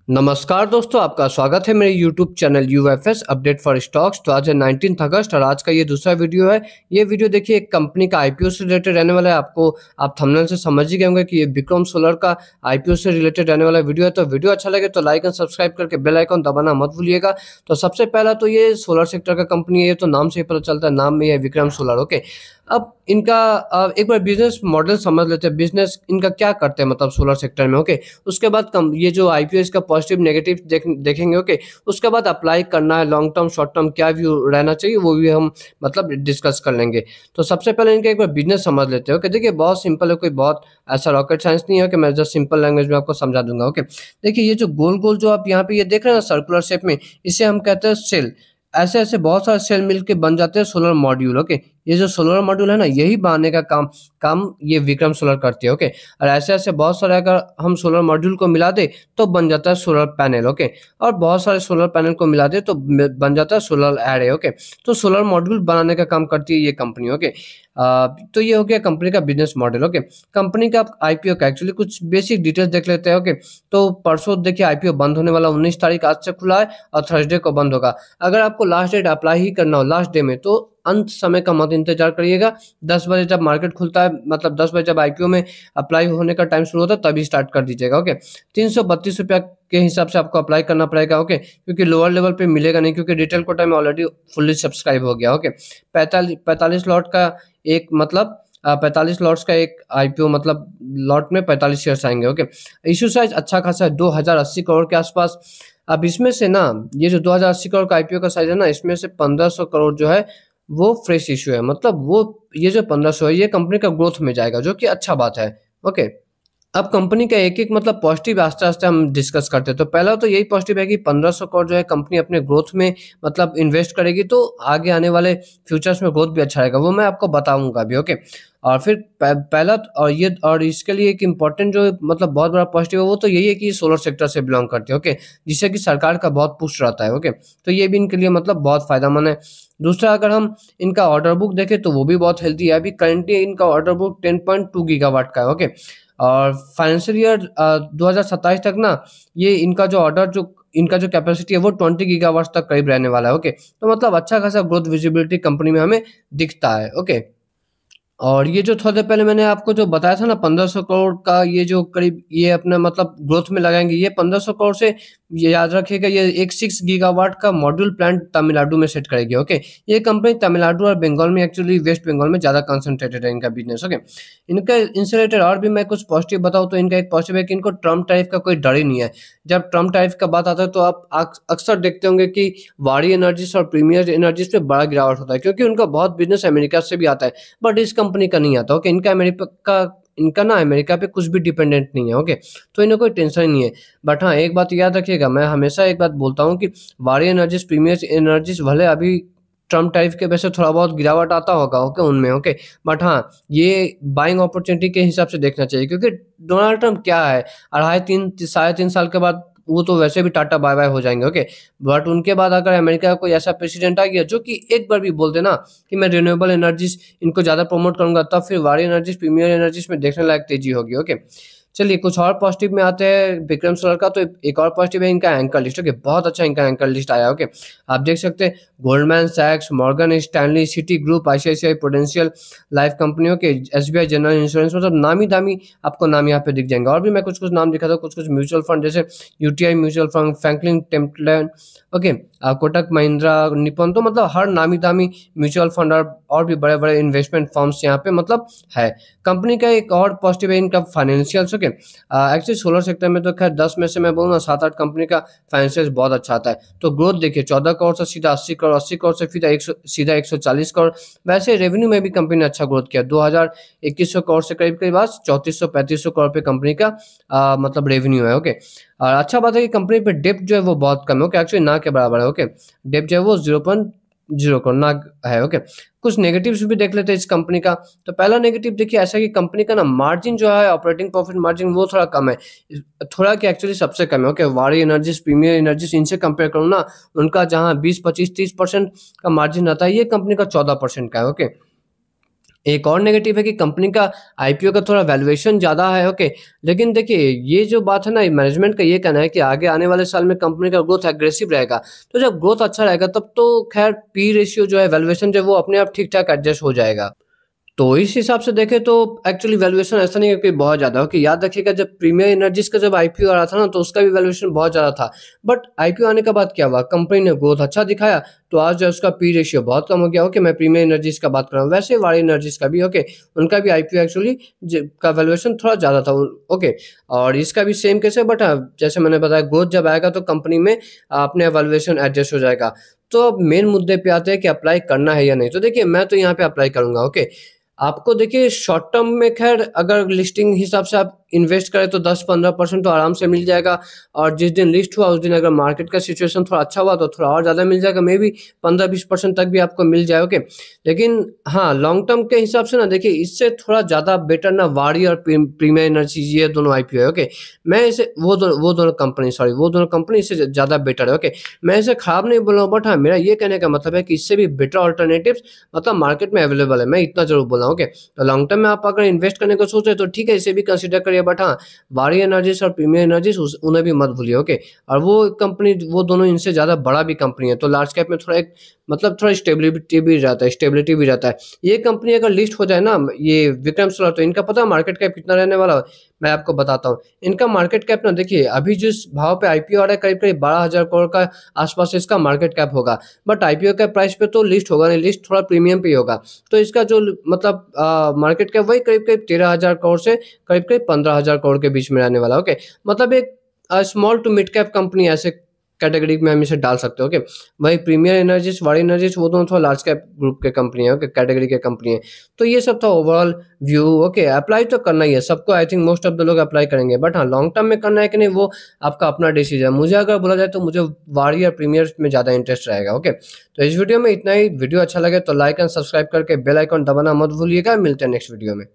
नमस्कार दोस्तों, आपका स्वागत है मेरे YouTube channel UFS update for stocks. तो आज है 19 अगस्त और आज का ये दूसरा वीडियो है। ये वीडियो देखिए एक कंपनी का आईपीओ से रिलेटेड रहने वाला है। आप थंबनेल से समझ ही गए होंगे कि ये विक्रम सोलर का आईपीओ से रिलेटेड रहने वाला वीडियो है। तो वीडियो अच्छा लगे तो लाइक एंड सब्सक्राइब करके बेल आइकन दबाना मत भूलिएगा। तो सबसे पहला तो ये सोलर सेक्टर का कंपनी है, ये तो नाम से ही पता चलता है, नाम में है विक्रम सोलर। ओके, अब इनका एक बार बिजनेस मॉडल समझ लेते हैं, बिजनेस इनका क्या करते हैं मतलब सोलर सेक्टर में। ओके, उसके बाद ये जो आईपीओ इसका पॉजिटिव नेगेटिव देखेंगे। ओके, उसके बाद अप्लाई करना है लॉन्ग टर्म शॉर्ट टर्म क्या व्यू रहना चाहिए वो भी हम मतलब डिस्कस कर लेंगे। तो सबसे पहले इनका एक बार बिजनेस समझ लेते हैं। ओके, देखिए बहुत सिंपल है, कोई बहुत ऐसा रॉकेट साइंस नहीं है कि मैं जस्ट सिंपल लैंग्वेज में आपको समझा दूंगा। ओके, देखिए ये जो गोल गोल जो आप यहाँ पे ये देख रहे हैं ना सर्कुलर शेप में, इसे हम कहते हैं सेल। ऐसे ऐसे बहुत सारे सेल मिलके बन जाते हैं सोलर मॉड्यूल। ओके, ये जो सोलर मॉड्यूल है ना, यही बनाने का काम ये विक्रम सोलर करती है। ओके, और ऐसे ऐसे बहुत सारे अगर हम सोलर मॉड्यूल को मिला दे तो बन जाता है सोलर पैनल। ओके, और बहुत सारे सोलर पैनल को मिला दे तो बन जाता है सोलर एरे। ओके, तो सोलर मॉड्यूल बनाने का काम करती है ये कंपनी। ओके, तो ये हो गया कंपनी का बिजनेस मॉडल। ओके, कंपनी का आईपीओ का एक्चुअली कुछ बेसिक डिटेल्स देख लेते हैं। ओके, तो परसों देखिए आईपीओ बंद होने वाला 19 तारीख आज से खुला है और थर्सडे को बंद होगा। अगर आपको लास्ट डेट अप्लाई ही करना हो लास्ट डे में तो अंत समय का मत इंतजार करिएगा। 10 बजे जब मार्केट खुलता है, मतलब 10 बजे जब आईपीओ में अप्लाई होने का टाइम शुरू होता है तभी स्टार्ट कर दीजिएगा। ओके, 332 रुपया के हिसाब से आपको अप्लाई करना पड़ेगा। ओके, क्योंकि लोअर लेवल पे मिलेगा नहीं, क्योंकि रिटेल कोटा में ऑलरेडी फुल्ली सब्सक्राइब हो गया। ओके, 45 लॉट का एक मतलब 45 लॉट्स का एक आईपीओ मतलब लॉट में 45 शेयर्स आएंगे। ओके, इशू साइज अच्छा खासा है, 2080 करोड़ के आसपास। अब इसमें से ना ये जो 2080 करोड़ का आईपीओ का साइज है ना, इसमें से 1500 करोड़ जो है वो फ्रेश इशू है। मतलब वो ये जो 1500 है ये कंपनी का ग्रोथ में जाएगा, जो कि अच्छा बात है। ओके, अब कंपनी का एक एक मतलब पॉजिटिव आस्ते आस्ते हम डिस्कस करते हैं। तो पहला तो यही पॉजिटिव है कि 1500 करोड़ जो है कंपनी अपने ग्रोथ में मतलब इन्वेस्ट करेगी, तो आगे आने वाले फ्यूचर्स में ग्रोथ भी अच्छा रहेगा, वो मैं आपको बताऊंगा अभी। ओके, और फिर पहला और ये और इसके लिए एक इम्पॉर्टेंट जो मतलब बहुत बड़ा पॉजिटिव है वो तो यही है कि सोलर सेक्टर से बिलोंग करती है। ओके, जिससे कि सरकार का बहुत पुश रहता है। ओके, तो ये भी इनके लिए मतलब बहुत फायदेमंद है। दूसरा, अगर हम इनका ऑर्डर बुक देखें तो वो भी बहुत हेल्दी है। अभी करंटली इनका ऑर्डर बुक 10.2 गीगावाट का है। ओके, और फाइनेंशियल ईयर 2027 तक ना ये इनका जो कैपेसिटी है वो 20 गीगावाट तक करीब रहने वाला है। ओके, तो मतलब अच्छा खासा ग्रोथ विजिबिलिटी कंपनी में हमें दिखता है। ओके, और ये जो थोड़ी देर पहले मैंने आपको जो बताया था ना 1500 करोड़ का, ये जो करीब ये अपना मतलब ग्रोथ में लगाएंगे, ये 1500 करोड़ से ये याद रखिएगा ये एक 6 गीगावाट का मॉड्यूल प्लांट तमिलनाडु में सेट करेगी। ओके, ये कंपनी तमिलनाडु और बंगाल में एक्चुअली वेस्ट बंगाल में ज़्यादा कंसंट्रेटेड है इनका बिजनेस। ओके, इनका इनसे रिलेटेड और भी मैं कुछ पॉजिटिव बताऊँ तो इनका एक पॉजिटिव है कि इनको ट्रम्प टैरिफ का कोई डर ही नहीं है। जब ट्रम्प टैरिफ का बात आता है तो आप अक्सर देखते होंगे कि वारी एनर्जीज और प्रीमियर एनर्जीज पे बड़ा गिरावट होता है, क्योंकि उनका बहुत बिजनेस अमेरिका से भी आता है, बट इस कंपनी का नहीं आता। ओके, इनका ना अमेरिका पे कुछ भी डिपेंडेंट नहीं है। ओके, तो इन्हें कोई टेंशन नहीं है। बट हाँ, एक बात याद रखिएगा, मैं हमेशा एक बात बोलता हूँ कि वारी एनर्जीज प्रीमियर एनर्जीज भले अभी ट्रम्प टैरिफ के वजह से थोड़ा बहुत गिरावट आता होगा ओके उनमें। ओके, बट हाँ, ये बाइंग अपॉर्चुनिटी के हिसाब से देखना चाहिए, क्योंकि डोनाल्ड ट्रम्प क्या है, साढ़े तीन साल के बाद वो तो वैसे भी टाटा बाय बाय हो जाएंगे। ओके, बट उनके बाद अगर अमेरिका का कोई ऐसा प्रेसिडेंट आ गया जो कि एक बार भी बोल देना कि मैं रिन्यूएबल एनर्जीज इनको ज़्यादा प्रमोट करूंगा, तब फिर वारी एनर्जीज प्रीमियर एनर्जीज में देखने लायक तेजी होगी। ओके, चलिए कुछ और पॉजिटिव में आते हैं विक्रम सोलर का। तो एक और पॉजिटिव है इनका एंकर लिस्ट। ओके, बहुत अच्छा इनका एंकर लिस्ट आया। ओके, आप देख सकते हैं गोल्डमैन सैक्स, Morgan Stanley, Citigroup, ICICI Prudential Life कंपनियों के, एसबीआई जनरल इंश्योरेंस, मतलब नामी दामी आपको नाम यहाँ पे दिख जाएंगे। और भी मैं कुछ कुछ नाम दिखा था, कुछ कुछ म्यूचुअल फंड जैसे UTI mutual fund, Franklin Templeton, okay, Kotak Mahindra, Nippon, तो मतलब हर नामी दामी म्यूचुअल फंड और भी बड़े बड़े इन्वेस्टमेंट फर्म्स यहाँ पे मतलब है। कंपनी का एक और पॉजिटिव है इनका financials. Okay, actually solar sector में तो खैर 10 में से मैं बोलूँ ना 7-8 कंपनी का फाइनेंशियल्स बहुत अच्छा आता है। तो ग्रोथ देखिए 14 करोड़ से सीधा 80 करोड़, 80 करोड़ से सीधा 140 करोड़। वैसे रेवेन्यू में भी कंपनी ने अच्छा ग्रोथ किया, 2100 करोड़ से करीब करीब आज 3400-3500 करोड़ पे कंपनी का मतलब रेवेन्यू है। ओके, और अच्छा बात है कि कंपनी पे डेप्ट जो है वो बहुत कम है। ओके, एक्चुअली ना के बराबर है। ओके, डेप्ट जो है वो 0.0 करोड़ ना है। ओके, कुछ नेगेटिव्स भी देख लेते हैं इस कंपनी का। तो पहला नेगेटिव देखिए ऐसा कि कंपनी का ना मार्जिन जो है ऑपरेटिंग प्रॉफिट मार्जिन वो थोड़ा कम है, थोड़ा कि एक्चुअली सबसे कम है। ओके, वारी एनर्जीज प्रीमियर एनर्जीज इनसे कंपेयर करूँ ना, उनका जहाँ 20-25-30% का मार्जिन आता है, ये कंपनी का 14% का है। ओके, एक और नेगेटिव है कि कंपनी का आईपीओ का थोड़ा वैल्यूएशन ज़्यादा है, ओके। लेकिन देखिए ये जो बात है ना, मैनेजमेंट का ये कहना है कि आगे आने वाले साल में कंपनी का ग्रोथ एग्रेसिव रहेगा। तो जब ग्रोथ अच्छा रहेगा तब तो खैर पी रेशियो जो है, वैल्यूएशन जो है वो अपने आप ठीक-ठाक एडजस्ट हो जाएगा। तो इस हिसाब से देखें तो एक्चुअली वैल्यूएशन ऐसा नहीं है कि बहुत ज़्यादा हो, कि याद रखिएगा जब प्रीमियर एनर्जीज का जब आईपीओ आ रहा था ना, तो उसका भी वैल्यूएशन बहुत ज़्यादा था। बट आईपीओ आने के बाद क्या हुआ, कंपनी ने ग्रोथ अच्छा दिखाया, तो आज जो है उसका पी रेशियो बहुत कम हो गया। ओके, मैं प्रीमियर एनर्जीज का बात कर रहा हूँ, वैसे वारी एनर्जीज का भी, ओके, उनका भी आईपीओ एक्चुअली का वैल्यूएशन थोड़ा ज़्यादा था, ओके। और इसका भी सेम केस है, बट जैसे मैंने बताया ग्रोथ जब आएगा तो कंपनी में अपने वैल्यूएशन एडजस्ट हो जाएगा। तो अब मेन मुद्दे पे आते हैं कि अप्लाई करना है या नहीं। तो देखिए मैं तो यहाँ पे अप्लाई करूंगा, ओके। आपको देखिए शॉर्ट टर्म में खैर अगर लिस्टिंग हिसाब से आप इन्वेस्ट करें तो 10-15% तो आराम से मिल जाएगा, और जिस दिन लिस्ट हुआ उस दिन अगर मार्केट का सिचुएशन थोड़ा अच्छा हुआ तो थोड़ा और ज़्यादा मिल जाएगा, मे बी 15-20% तक भी आपको मिल जाए, ओके। लेकिन हाँ, लॉन्ग टर्म के हिसाब से ना देखिए इससे थोड़ा ज़्यादा बेटर ना वारी और प्रीमियर एनर्जी, ये दोनों आईपीओ है, ओके। मैं इसे वो दोनों कंपनी इससे ज़्यादा बेटर है, ओके। मैं इसे खराब नहीं बोल रहा हूँ, बट हाँ मेरा ये कहने का मतलब है कि इससे भी बेटर ऑल्टरनेटिव्स मतलब मार्केट में अवेलेबल है, मैं इतना जरूर बोल रहा हूँ, ओके। तो लॉन्ग टर्म में आप अगर इन्वेस्ट करने को सोच रहे तो ठीक है, इसे भी कंसिडर करिए, बट हाँ वारी एनर्जीज और प्रीमियर एनर्जीज उन्हें भी मत भूलिए, ओके। और वो कंपनी, वो दोनों इनसे ज़्यादा बड़ा भी कंपनी है, तो लार्ज कैप में थोड़ा एक मतलब थोड़ा स्टेबिलिटी भी रहता है। ये कंपनी अगर लिस्ट हो जाए ना, ये विक्रम सोलर, तो इनका पता है मार्केट कैप कितना रहने वाला है, मैं आपको बताता हूँ। इनका मार्केट कैप ना देखिए अभी जिस भाव पे आईपीओ आ रहा है, करीब करीब 12,000 करोड़ का आसपास इसका मार्केट कैप होगा। बट आईपीओ के प्राइस पे तो लिस्ट होगा नहीं, लिस्ट थोड़ा प्रीमियम पे ही होगा। तो इसका जो मतलब मार्केट कैप वही करीब करीब 13,000 करोड़ से करीब करीब 15,000 करोड़ के बीच में रहने वाला, ओके। मतलब एक small to mid cap company ऐसे कैटेगरी में हम इसे डाल सकते हो, ओके। वही प्रीमियर एनर्जीज, वारी एनर्जीज, वो दोनों थोड़ा लार्ज कैप ग्रुप के कंपनी है, ओके, कैटेगरी के कंपनी है। तो ये सब था ओवरऑल व्यू, ओके। अप्लाई तो करना ही है सबको, I think most of the लोग अप्लाई करेंगे, बट हाँ लॉन्ग टर्म में करना है कि नहीं वो आपका अपना डिसीजन है। मुझे अगर बोला जाए तो मुझे वारी और प्रीमियर में ज़्यादा इंटरेस्ट रहेगा, ओके। तो इस वीडियो में इतना ही। वीडियो अच्छा लगे तो लाइक एंड सब्सक्राइब करके बेल आइकन दबाना मत भूलिएगा। मिलते हैं नेक्स्ट वीडियो में।